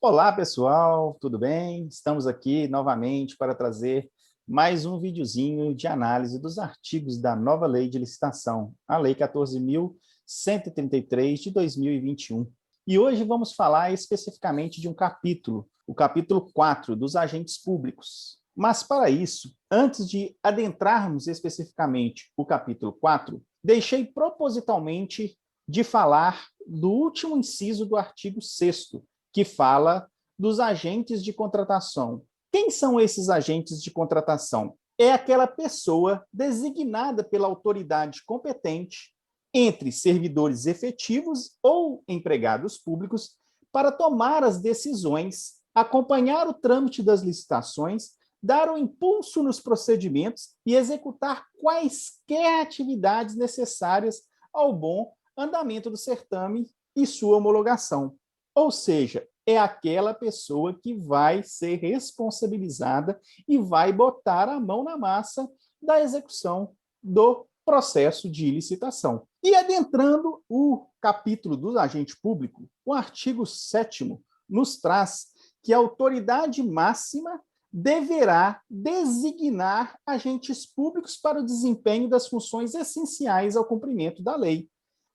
Olá, pessoal, tudo bem? Estamos aqui novamente para trazer mais um videozinho de análise dos artigos da nova lei de licitação, a Lei 14.133 de 2021. E hoje vamos falar especificamente de um capítulo, o capítulo 4 dos agentes públicos. Mas para isso, antes de adentrarmos especificamente o capítulo 4, deixei propositalmente de falar do último inciso do artigo 6º, que fala dos agentes de contratação. Quem são esses agentes de contratação? É aquela pessoa designada pela autoridade competente entre servidores efetivos ou empregados públicos para tomar as decisões, acompanhar o trâmite das licitações, dar um impulso nos procedimentos e executar quaisquer atividades necessárias ao bom andamento do certame e sua homologação. Ou seja, é aquela pessoa que vai ser responsabilizada e vai botar a mão na massa da execução do processo de licitação. E adentrando o capítulo do agente público, o artigo 7º nos traz que a autoridade máxima deverá designar agentes públicos para o desempenho das funções essenciais ao cumprimento da lei.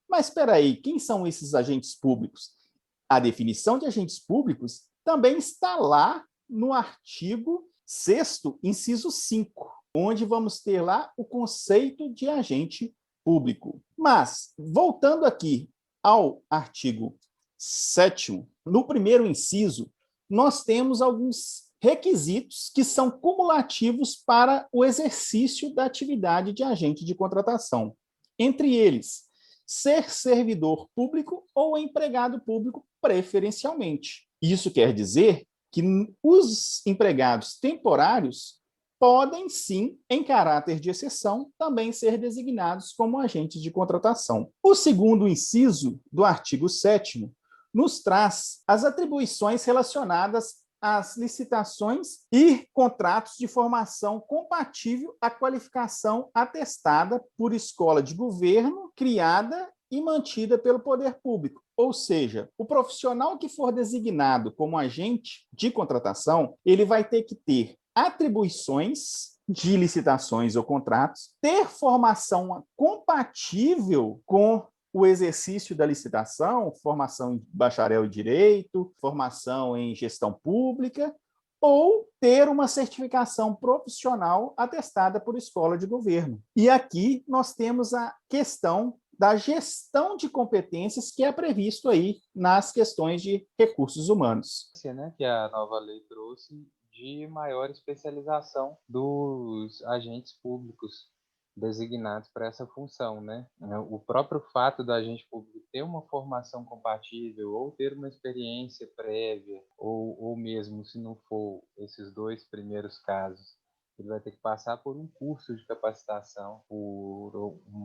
Mas espera aí, quem são esses agentes públicos? A definição de agentes públicos também está lá no artigo 6º, inciso 5, onde vamos ter lá o conceito de agente público. Mas, voltando aqui ao artigo 7º, no primeiro inciso, nós temos alguns requisitos que são cumulativos para o exercício da atividade de agente de contratação. Entre eles, ser servidor público ou empregado público preferencialmente. Isso quer dizer que os empregados temporários podem, sim, em caráter de exceção, também ser designados como agentes de contratação. O segundo inciso do artigo 7º nos traz as atribuições relacionadas às licitações e contratos de formação compatível à qualificação atestada por escola de governo, criada e mantida pelo poder público. Ou seja, o profissional que for designado como agente de contratação, ele vai ter que ter atribuições de licitações ou contratos, ter formação compatível com o exercício da licitação, formação em bacharel em direito, formação em gestão pública, ou ter uma certificação profissional atestada por escola de governo. E aqui nós temos a questão da gestão de competências que é previsto aí nas questões de recursos humanos. Que a nova lei trouxe de maior especialização dos agentes públicos designados para essa função, né? O próprio fato do agente público ter uma formação compatível ou ter uma experiência prévia, ou mesmo, se não for esses dois primeiros casos, ele vai ter que passar por um curso de capacitação por um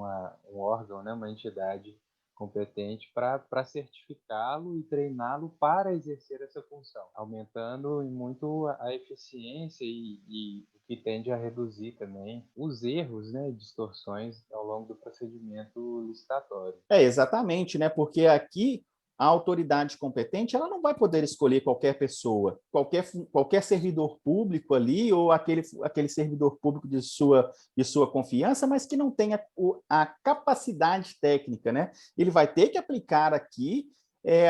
órgão, né, uma entidade competente para certificá-lo e treiná-lo para exercer essa função, aumentando muito a eficiência e o que tende a reduzir também os erros, né, distorções ao longo do procedimento licitatório. Exatamente, né? Porque aqui a autoridade competente ela não vai poder escolher qualquer pessoa, qualquer servidor público ali, ou aquele servidor público de sua confiança, mas que não tenha a capacidade técnica, né? Ele vai ter que aplicar aqui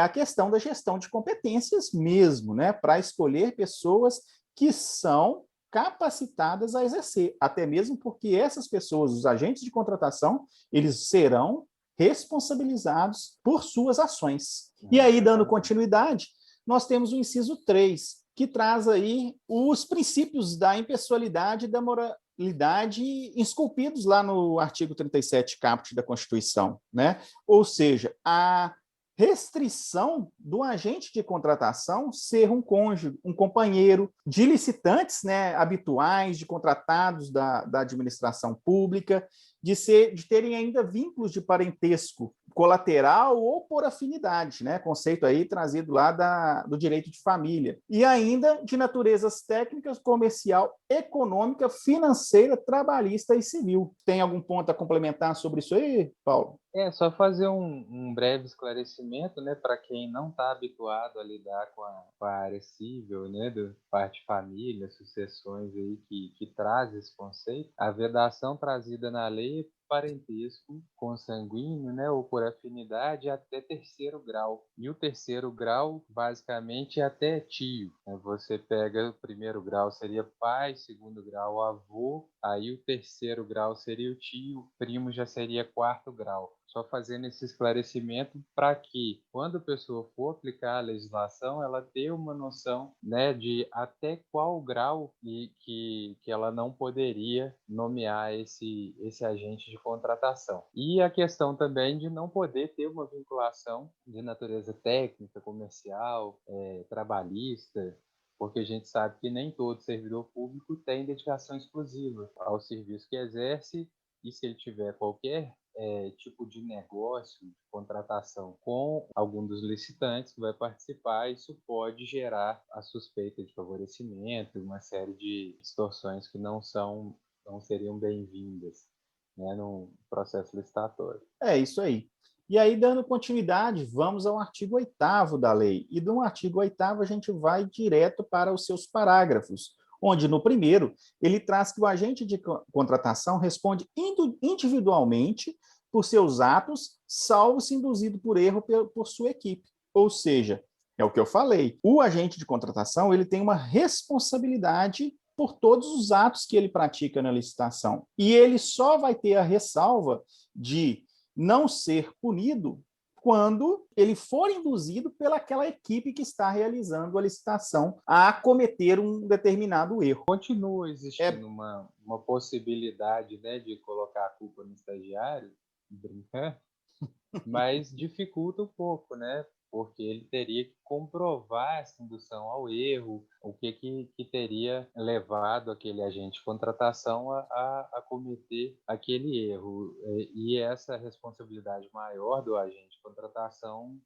a questão da gestão de competências mesmo, né? Para escolher pessoas que são capacitadas a exercer, até mesmo porque essas pessoas, os agentes de contratação, eles serão responsabilizados por suas ações. E aí, dando continuidade, nós temos o inciso 3, que traz aí os princípios da impessoalidade e da moralidade esculpidos lá no artigo 37 caput da Constituição, né? Ou seja, a restrição do agente de contratação ser um cônjuge, um companheiro de licitantes, né, habituais, de contratados da administração pública, de terem ainda vínculos de parentesco colateral ou por afinidade, né? Conceito aí trazido lá do direito de família. E ainda de naturezas técnicas, comercial, econômica, financeira, trabalhista e civil. Tem algum ponto a complementar sobre isso aí, Paulo? Só fazer um breve esclarecimento, né, para quem não está habituado a lidar com a área civil, né, do parte família, sucessões aí que traz esse conceito. A vedação trazida na lei é parentesco consanguíneo, né, ou por afinidade até terceiro grau. E o terceiro grau, basicamente, é até tio, né? Você pega o primeiro grau seria pai, segundo grau avô, aí o terceiro grau seria o tio, primo já seria quarto grau. Só fazendo esse esclarecimento para que, quando a pessoa for aplicar a legislação, ela tenha uma noção, né, de até qual grau que ela não poderia nomear esse agente de contratação. E a questão também de não poder ter uma vinculação de natureza técnica, comercial, trabalhista, porque a gente sabe que nem todo servidor público tem dedicação exclusiva ao serviço que exerce, e se ele tiver qualquer tipo de negócio, de contratação com algum dos licitantes que vai participar, isso pode gerar a suspeita de favorecimento, uma série de distorções que não seriam bem-vindas, né, no processo licitatório. É isso aí. E aí, dando continuidade, vamos ao artigo 8º da lei. E do artigo 8º a gente vai direto para os seus parágrafos, onde no primeiro ele traz que o agente de contratação responde individualmente por seus atos, salvo se induzido por erro por sua equipe. Ou seja, é o que eu falei, o agente de contratação ele tem uma responsabilidade por todos os atos que ele pratica na licitação. E ele só vai ter a ressalva de não ser punido quando ele for induzido pelaquela equipe que está realizando a licitação a cometer um determinado erro. Continua existindo uma possibilidade, né, de colocar a culpa no estagiário, brincando, mas dificulta um pouco, né? Porque ele teria que comprovar essa indução ao erro, o que teria levado aquele agente de contratação a cometer aquele erro. E essa responsabilidade maior do agente de contratação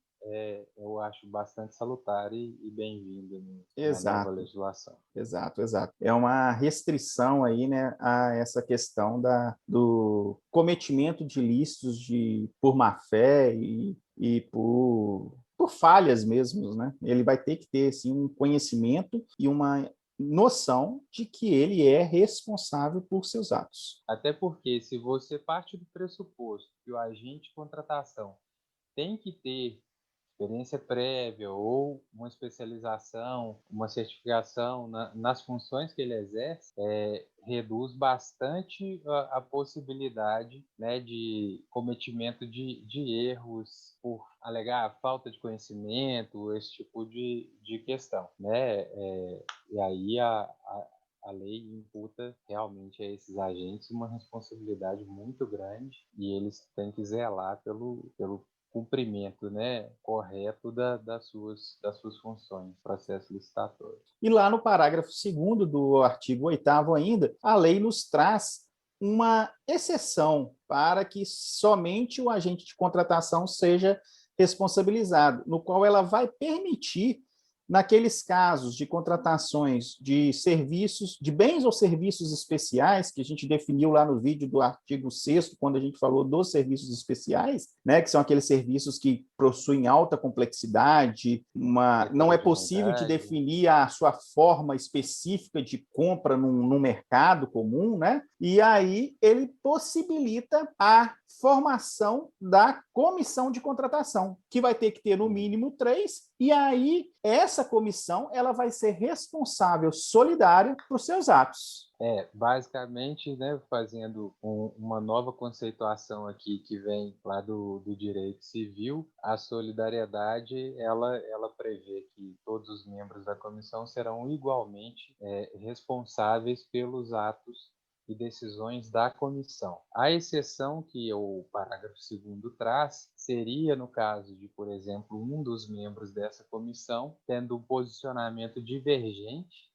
eu acho bastante salutar e bem-vinda na nova Exato. legislação. Exato, exato. É uma restrição aí, né, a essa questão do cometimento de ilícitos por má-fé e por falhas mesmo, né? Ele vai ter que ter assim, um conhecimento e uma noção de que ele é responsável por seus atos. Até porque, se você parte do pressuposto que o agente de contratação tem que ter experiência prévia ou uma especialização, uma certificação nas funções que ele exerce, reduz bastante a possibilidade, né, de cometimento de erros por alegar falta de conhecimento, esse tipo de questão, né? E aí a lei imputa realmente a esses agentes uma responsabilidade muito grande e eles têm que zelar pelo cumprimento, né, correto das suas funções, processo licitatório. E lá no parágrafo 2º do artigo 8º ainda, a lei nos traz uma exceção para que somente o agente de contratação seja responsabilizado, no qual ela vai permitir, naqueles casos de contratações de serviços, de bens ou serviços especiais, que a gente definiu lá no vídeo do artigo 6º, quando a gente falou dos serviços especiais, né, que são aqueles serviços que possuem alta complexidade, não é possível de definir a sua forma específica de compra num mercado comum, né? E aí ele possibilita a formação da comissão de contratação, que vai ter que ter no mínimo 3, e aí essa comissão ela vai ser responsável solidária por seus atos. Basicamente, né, fazendo uma nova conceituação aqui que vem lá do direito civil, a solidariedade ela prevê que todos os membros da comissão serão igualmente responsáveis pelos atos e decisões da comissão. A exceção que o parágrafo 2º traz seria no caso de, por exemplo, um dos membros dessa comissão tendo um posicionamento divergente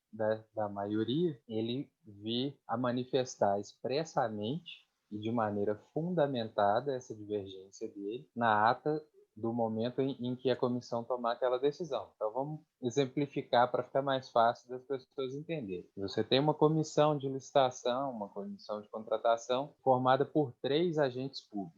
da maioria, ele vir a manifestar expressamente e de maneira fundamentada essa divergência dele na ata do momento em que a comissão tomar aquela decisão. Então, vamos exemplificar para ficar mais fácil das pessoas entenderem. Você tem uma comissão de licitação, uma comissão de contratação, formada por 3 agentes públicos,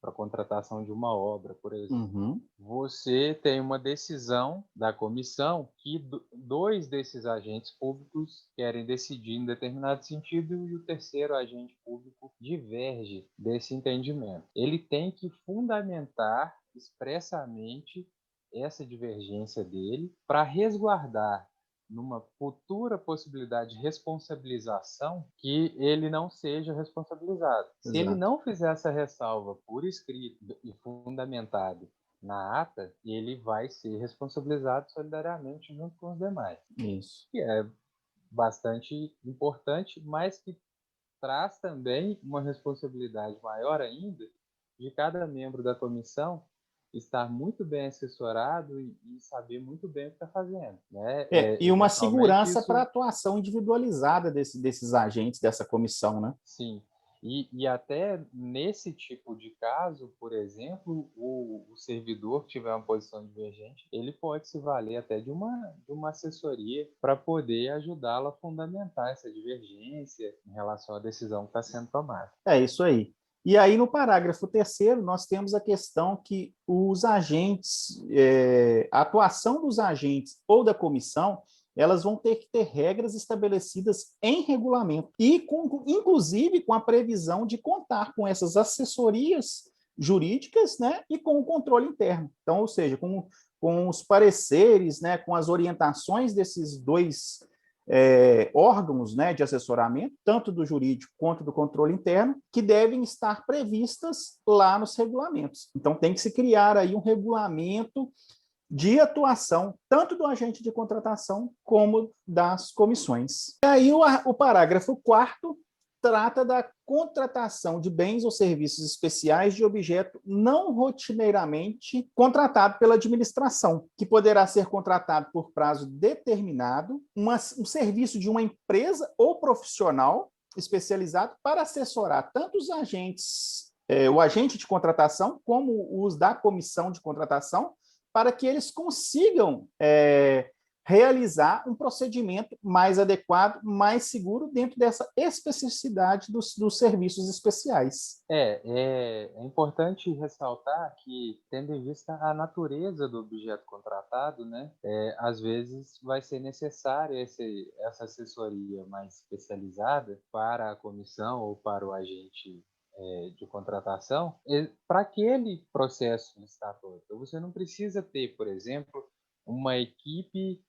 para a contratação de uma obra, por exemplo. Uhum. Você tem uma decisão da comissão que 2 desses agentes públicos querem decidir em determinado sentido e o terceiro agente público diverge desse entendimento. Ele tem que fundamentar expressamente essa divergência dele para resguardar numa futura possibilidade de responsabilização que ele não seja responsabilizado. Se ele Exato. não fizer essa ressalva por escrito e fundamentado na ata, ele vai ser responsabilizado solidariamente junto com os demais. Isso. Que é bastante importante, mas que traz também uma responsabilidade maior ainda de cada membro da comissão estar muito bem assessorado e saber muito bem o que está fazendo, né? E uma Eventualmente segurança para a isso, atuação individualizada desses agentes, dessa comissão, né? sim. E até nesse tipo de caso, por exemplo, o servidor que tiver uma posição divergente, ele pode se valer até de uma assessoria para poder ajudá-lo a fundamentar essa divergência em relação à decisão que está sendo tomada. É isso aí. E aí, no parágrafo 3º, nós temos a questão que os agentes, a atuação dos agentes ou da comissão, elas vão ter que ter regras estabelecidas em regulamento e, inclusive, com a previsão de contar com essas assessorias jurídicas, né, e com o controle interno. Então, ou seja, com os pareceres, né, com as orientações desses dois órgãos, né, de assessoramento, tanto do jurídico quanto do controle interno, que devem estar previstas lá nos regulamentos. Então, tem que se criar aí um regulamento de atuação, tanto do agente de contratação como das comissões. E aí, o parágrafo 4º trata da contratação de bens ou serviços especiais de objeto não rotineiramente contratado pela administração, que poderá ser contratado por prazo determinado, um serviço de uma empresa ou profissional especializado para assessorar tanto os agentes, o agente de contratação, como os da comissão de contratação, para que eles consigam realizar um procedimento mais adequado, mais seguro, dentro dessa especificidade dos serviços especiais. É importante ressaltar que, tendo em vista a natureza do objeto contratado, né, às vezes vai ser necessária essa assessoria mais especializada para a comissão ou para o agente de contratação, para aquele processo licitatório. Então, você não precisa ter, por exemplo, uma equipe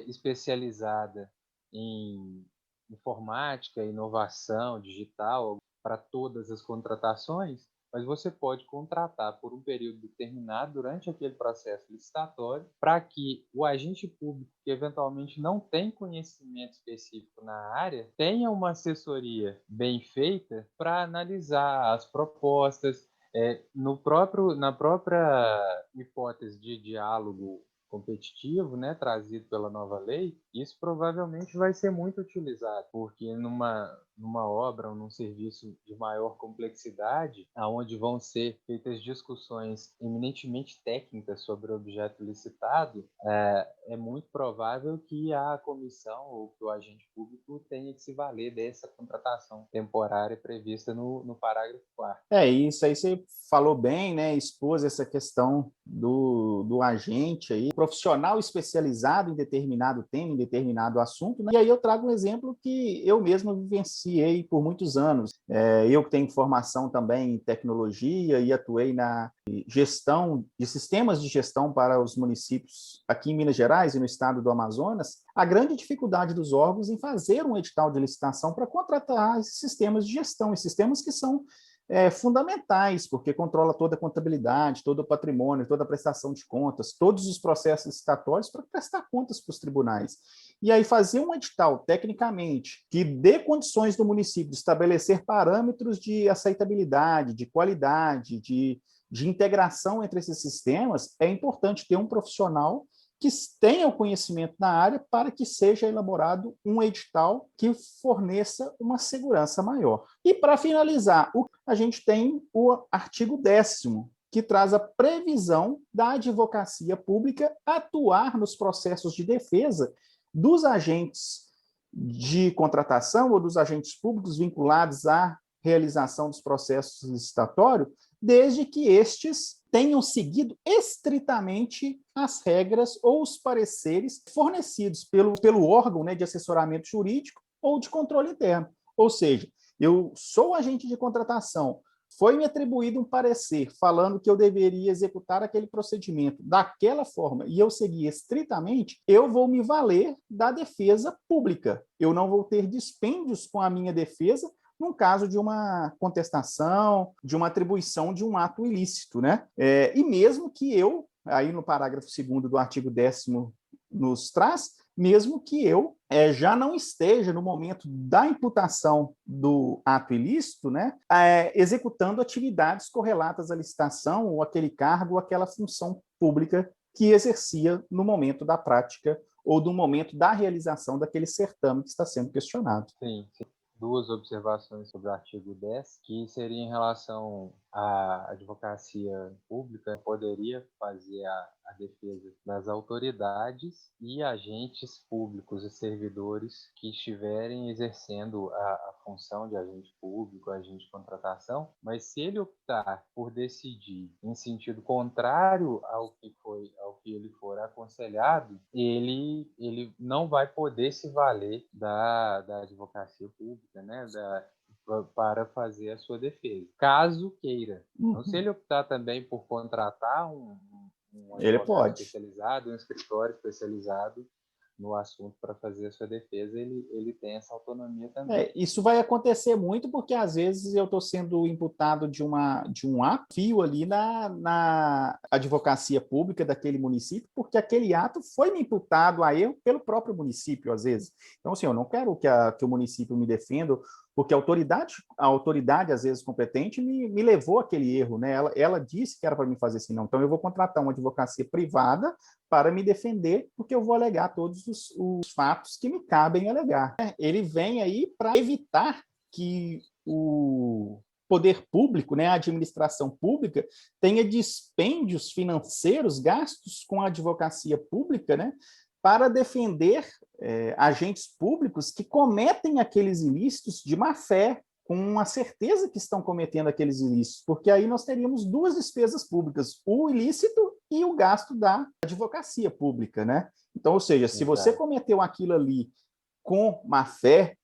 especializada em informática, inovação digital para todas as contratações, mas você pode contratar por um período determinado durante aquele processo licitatório para que o agente público que eventualmente não tem conhecimento específico na área tenha uma assessoria bem feita para analisar as propostas, na própria hipótese de diálogo competitivo, né, trazido pela nova lei, isso provavelmente vai ser muito utilizado, porque numa obra ou num serviço de maior complexidade, aonde vão ser feitas discussões eminentemente técnicas sobre o objeto licitado, é muito provável que a comissão ou que o agente público tenha que se valer dessa contratação temporária prevista no parágrafo 4º. Isso aí você falou bem, né? Expôs essa questão do agente aí, profissional especializado em determinado tema, em determinado assunto, né? E aí eu trago um exemplo que eu mesmo vivenciei por muitos anos. Eu que tenho formação também em tecnologia e atuei na gestão de sistemas de gestão para os municípios aqui em Minas Gerais e no estado do Amazonas, a grande dificuldade dos órgãos em fazer um edital de licitação para contratar esses sistemas de gestão, e sistemas que são fundamentais, porque controla toda a contabilidade, todo o patrimônio, toda a prestação de contas, todos os processos licitatórios para prestar contas para os tribunais. E aí fazer um edital, tecnicamente, que dê condições do município de estabelecer parâmetros de aceitabilidade, de qualidade, de integração entre esses sistemas, é importante ter um profissional que tenha o conhecimento na área para que seja elaborado um edital que forneça uma segurança maior. E, para finalizar, a gente tem o artigo 10º, que traz a previsão da advocacia pública atuar nos processos de defesa dos agentes de contratação ou dos agentes públicos vinculados à realização dos processos licitatórios, desde que estes tenham seguido estritamente as regras ou os pareceres fornecidos pelo órgão, né, de assessoramento jurídico ou de controle interno. Ou seja, eu sou agente de contratação, foi-me atribuído um parecer falando que eu deveria executar aquele procedimento daquela forma e eu segui estritamente, eu vou me valer da defesa pública. Eu não vou ter dispêndios com a minha defesa num caso de uma contestação, de uma atribuição de um ato ilícito, né? E mesmo que eu, aí no parágrafo 2º do artigo 10º nos traz, mesmo que eu já não esteja no momento da imputação do ato ilícito, né, executando atividades correlatas à licitação ou aquele cargo ou aquela função pública que exercia no momento da prática ou do momento da realização daquele certame que está sendo questionado. Sim, sim. Duas observações sobre o artigo 10, que seria em relação à advocacia pública, poderia fazer a defesa das autoridades e agentes públicos e servidores que estiverem exercendo a função de agente público, agente de contratação, mas se ele optar por decidir em sentido contrário ao que ele for aconselhado, ele não vai poder se valer da advocacia pública, né, para fazer a sua defesa, caso queira. Então, se ele optar também por contratar um Ele advogado pode. especializado, um escritório especializado no assunto para fazer a sua defesa, ele tem essa autonomia também. Isso vai acontecer muito porque, às vezes, eu estou sendo imputado de um ato, fio ali na advocacia pública daquele município, porque aquele ato foi me imputado a eu pelo próprio município, às vezes. Então, assim, eu não quero que o município me defenda, porque a autoridade, às vezes, competente, me levou àquele erro, né? Ela disse que era para me fazer assim, não. Então, eu vou contratar uma advocacia privada para me defender, porque eu vou alegar todos os fatos que me cabem alegar. Ele vem aí para evitar que o poder público, né, a administração pública, tenha dispêndios financeiros, gastos com a advocacia pública, né, para defender agentes públicos que cometem aqueles ilícitos de má fé, com a certeza que estão cometendo aqueles ilícitos, porque aí nós teríamos duas despesas públicas, o ilícito e o gasto da advocacia pública, né? Então, ou seja, se você cometeu aquilo ali com má fé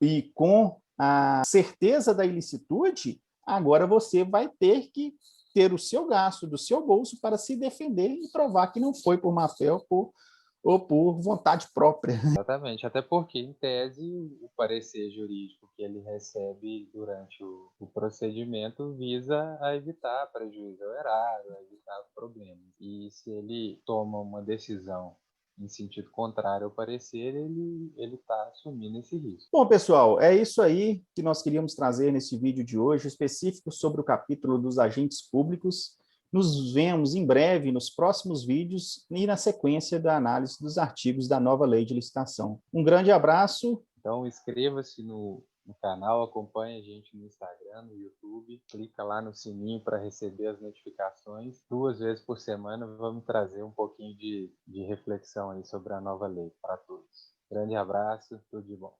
e com a certeza da ilicitude, agora você vai ter que ter o seu gasto do seu bolso para se defender e provar que não foi por má fé ou por vontade própria. Exatamente, até porque, em tese, o parecer jurídico que ele recebe durante o procedimento visa a evitar prejuízo ao erário, a evitar problemas. E se ele toma uma decisão em sentido contrário ao parecer, ele está assumindo esse risco. Bom, pessoal, é isso aí que nós queríamos trazer nesse vídeo de hoje, específico sobre o capítulo dos agentes públicos. Nos vemos em breve nos próximos vídeos e na sequência da análise dos artigos da nova lei de licitação. Um grande abraço. Então, inscreva-se no canal, acompanhe a gente no Instagram, no YouTube, clica lá no sininho para receber as notificações. 2 vezes por semana vamos trazer um pouquinho de reflexão aí sobre a nova lei para todos. Grande abraço, tudo de bom.